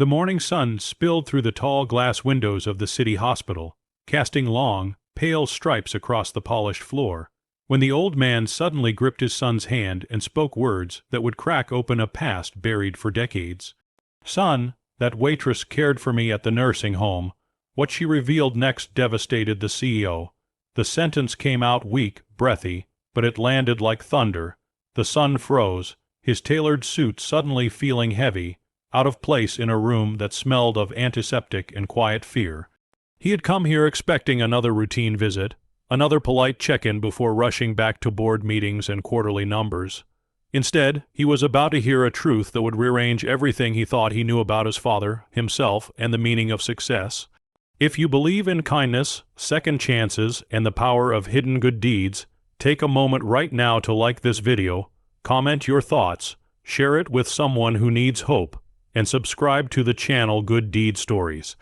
The morning sun spilled through the tall glass windows of the city hospital, casting long, pale stripes across the polished floor, when the old man suddenly gripped his son's hand and spoke words that would crack open a past buried for decades. "Son, that waitress cared for me at the nursing home." What she revealed next devastated the CEO. The sentence came out weak, breathy, but it landed like thunder. The son froze, his tailored suit suddenly feeling heavy, out of place in a room that smelled of antiseptic and quiet fear. He had come here expecting another routine visit, another polite check-in before rushing back to board meetings and quarterly numbers. Instead, he was about to hear a truth that would rearrange everything he thought he knew about his father, himself, and the meaning of success. If you believe in kindness, second chances, and the power of hidden good deeds, take a moment right now to like this video, comment your thoughts, share it with someone who needs hope, and subscribe to the channel Good Deed Stories.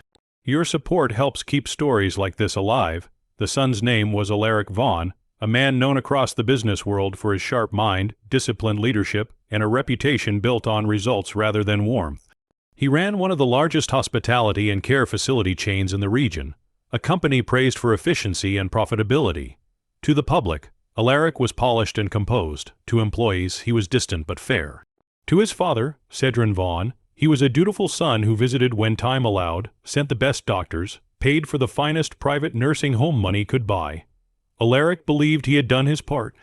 Your support helps keep stories like this alive. The son's name was Alaric Vaughn, a man known across the business world for his sharp mind, disciplined leadership, and a reputation built on results rather than warmth. He ran one of the largest hospitality and care facility chains in the region, a company praised for efficiency and profitability. To the public, Alaric was polished and composed. To employees, he was distant but fair. To his father, Cedrin Vaughn, he was a dutiful son who visited when time allowed, sent the best doctors, paid for the finest private nursing home money could buy. Alaric believed he had done his part.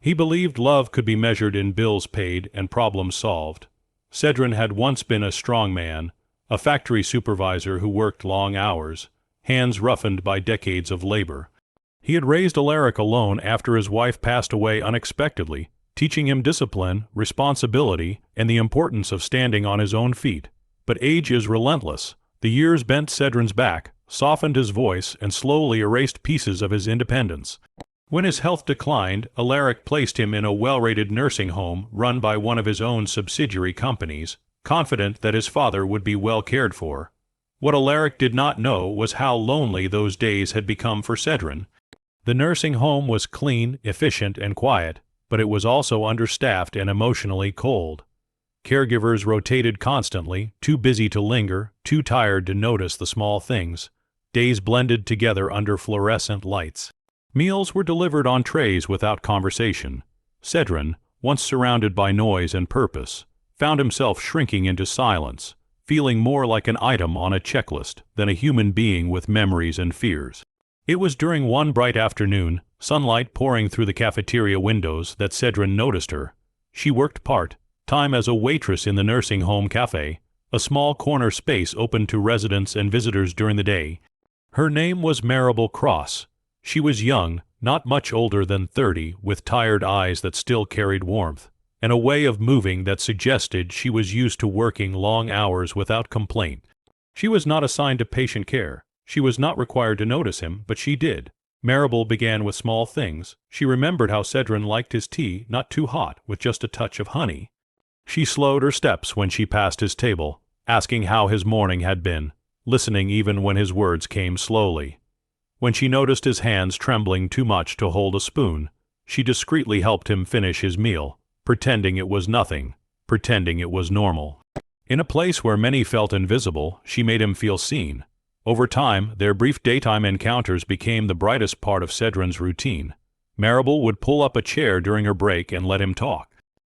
He believed love could be measured in bills paid and problems solved. Cedrin had once been a strong man, a factory supervisor who worked long hours, hands roughened by decades of labor. He had raised Alaric alone after his wife passed away unexpectedly, teaching him discipline, responsibility, and the importance of standing on his own feet. But age is relentless. The years bent Cedrin's back, softened his voice, and slowly erased pieces of his independence. When his health declined, Alaric placed him in a well-rated nursing home run by one of his own subsidiary companies, confident that his father would be well cared for. What Alaric did not know was how lonely those days had become for Cedrin. The nursing home was clean, efficient, and quiet, but it was also understaffed and emotionally cold. Caregivers rotated constantly, too busy to linger, too tired to notice the small things. Days blended together under fluorescent lights. Meals were delivered on trays without conversation. Cedrin, once surrounded by noise and purpose, found himself shrinking into silence, feeling more like an item on a checklist than a human being with memories and fears. It was during one bright afternoon, sunlight pouring through the cafeteria windows, that Cedrin noticed her. She worked part-time as a waitress in the nursing home cafe, a small corner space open to residents and visitors during the day. Her name was Maribel Cross. She was young, not much older than 30, with tired eyes that still carried warmth, and a way of moving that suggested she was used to working long hours without complaint. She was not assigned to patient care. She was not required to notice him, but she did. Maribel began with small things. She remembered how Cedrin liked his tea not too hot, with just a touch of honey. She slowed her steps when she passed his table, asking how his morning had been, listening even when his words came slowly. When she noticed his hands trembling too much to hold a spoon, she discreetly helped him finish his meal, pretending it was nothing, pretending it was normal. In a place where many felt invisible, she made him feel seen. Over time, their brief daytime encounters became the brightest part of Cedrin's routine. Maribel would pull up a chair during her break and let him talk.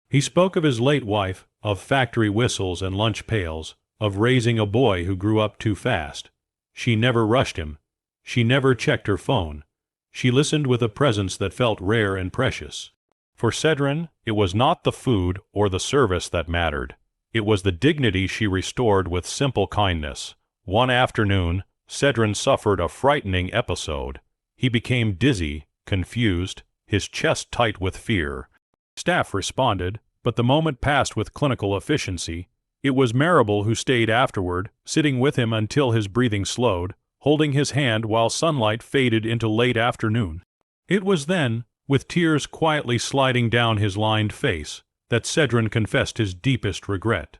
He spoke of his late wife, of factory whistles and lunch pails, of raising a boy who grew up too fast. She never rushed him. She never checked her phone. She listened with a presence that felt rare and precious. For Cedrin, it was not the food or the service that mattered. It was the dignity she restored with simple kindness. One afternoon, Cedrin suffered a frightening episode. He became dizzy, confused, his chest tight with fear. Staff responded, but the moment passed with clinical efficiency. It was Maribel who stayed afterward, sitting with him until his breathing slowed, holding his hand while sunlight faded into late afternoon. It was then, with tears quietly sliding down his lined face, that Cedrin confessed his deepest regret.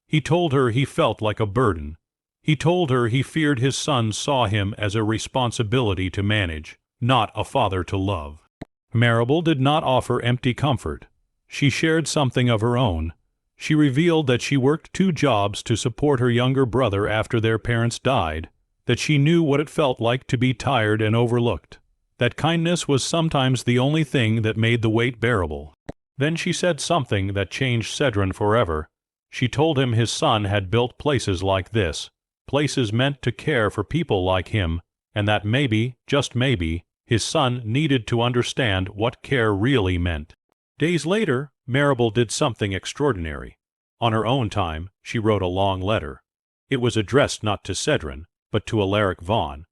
He told her he felt like a burden. He told her he feared his son saw him as a responsibility to manage, not a father to love. Maribel did not offer empty comfort. She shared something of her own. She revealed that she worked 2 jobs to support her younger brother after their parents died, that she knew what it felt like to be tired and overlooked, that kindness was sometimes the only thing that made the weight bearable. Then she said something that changed Cedrin forever. She told him his son had built places like this, places meant to care for people like him, and that maybe, just maybe, his son needed to understand what care really meant. Days later, Maribel did something extraordinary. On her own time, she wrote a long letter. It was addressed not to Cedrin, but to Alaric Vaughn.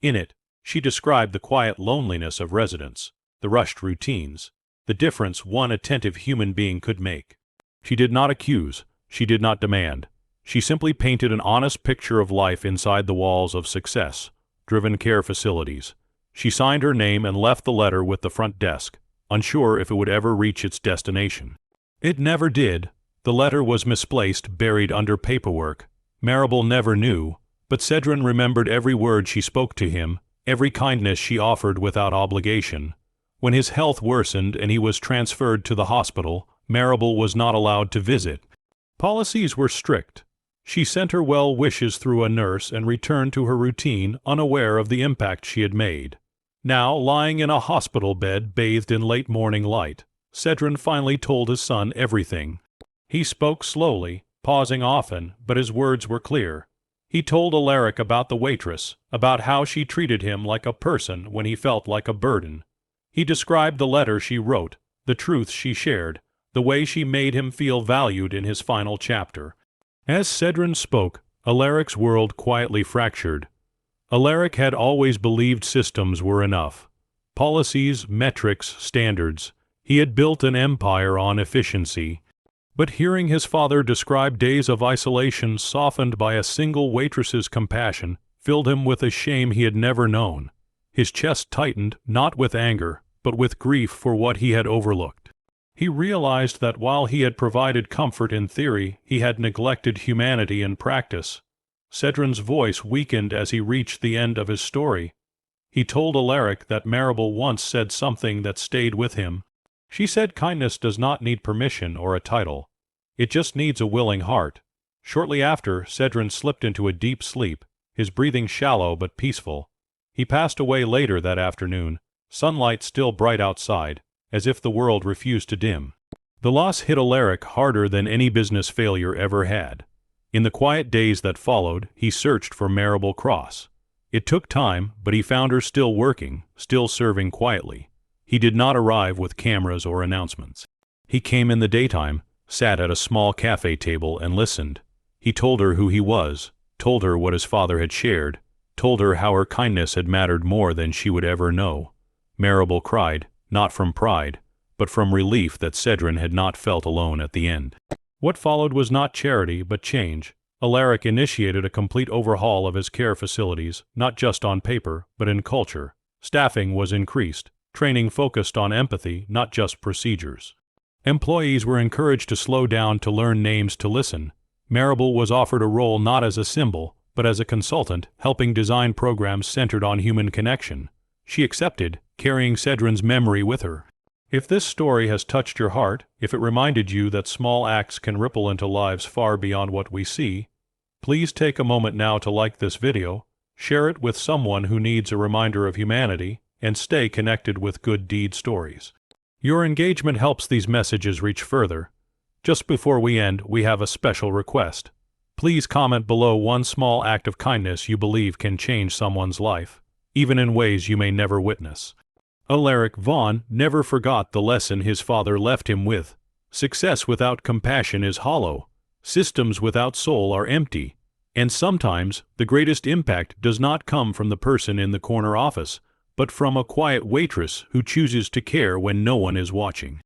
In it, she described the quiet loneliness of residence, the rushed routines, the difference one attentive human being could make. She did not accuse, she did not demand. She simply painted an honest picture of life inside the walls of success-driven care facilities. She signed her name and left the letter with the front desk, unsure if it would ever reach its destination. It never did. The letter was misplaced, buried under paperwork. Maribel never knew, but Cedrin remembered every word she spoke to him, every kindness she offered without obligation. When his health worsened and he was transferred to the hospital, Maribel was not allowed to visit. Policies were strict. She sent her well wishes through a nurse and returned to her routine, unaware of the impact she had made. Now, lying in a hospital bed bathed in late morning light, Cedrin finally told his son everything. He spoke slowly, pausing often, but his words were clear. He told Alaric about the waitress, about how she treated him like a person when he felt like a burden. He described the letter she wrote, the truth she shared, the way she made him feel valued in his final chapter. As Cedrin spoke, Alaric's world quietly fractured. Alaric had always believed systems were enough. Policies, metrics, standards. He had built an empire on efficiency. But hearing his father describe days of isolation softened by a single waitress's compassion filled him with a shame he had never known. His chest tightened, not with anger, but with grief for what he had overlooked. He realized that while he had provided comfort in theory, he had neglected humanity in practice. Cedrin's voice weakened as he reached the end of his story. He told Alaric that Maribel once said something that stayed with him. She said kindness does not need permission or a title. It just needs a willing heart. Shortly after, Cedrin slipped into a deep sleep, his breathing shallow but peaceful. He passed away later that afternoon, sunlight still bright outside, as if the world refused to dim. The loss hit Alaric harder than any business failure ever had. In the quiet days that followed, he searched for Maribel Cross. It took time, but he found her still working, still serving quietly. He did not arrive with cameras or announcements. He came in the daytime, sat at a small cafe table and listened. He told her who he was, told her what his father had shared, told her how her kindness had mattered more than she would ever know. Maribel cried, not from pride, but from relief that Cedrin had not felt alone at the end. What followed was not charity, but change. Alaric initiated a complete overhaul of his care facilities, not just on paper, but in culture. Staffing was increased. Training focused on empathy, not just procedures. Employees were encouraged to slow down, to learn names, to listen. Maribel was offered a role not as a symbol, but as a consultant, helping design programs centered on human connection. She accepted, carrying Cedrin's memory with her. If this story has touched your heart, if it reminded you that small acts can ripple into lives far beyond what we see, please take a moment now to like this video, share it with someone who needs a reminder of humanity, and stay connected with good deed stories. Your engagement helps these messages reach further. Just before we end, we have a special request. Please comment below one small act of kindness you believe can change someone's life, even in ways you may never witness. Alaric Vaughn never forgot the lesson his father left him with. Success without compassion is hollow. Systems without soul are empty. And sometimes, the greatest impact does not come from the person in the corner office, but from a quiet waitress who chooses to care when no one is watching.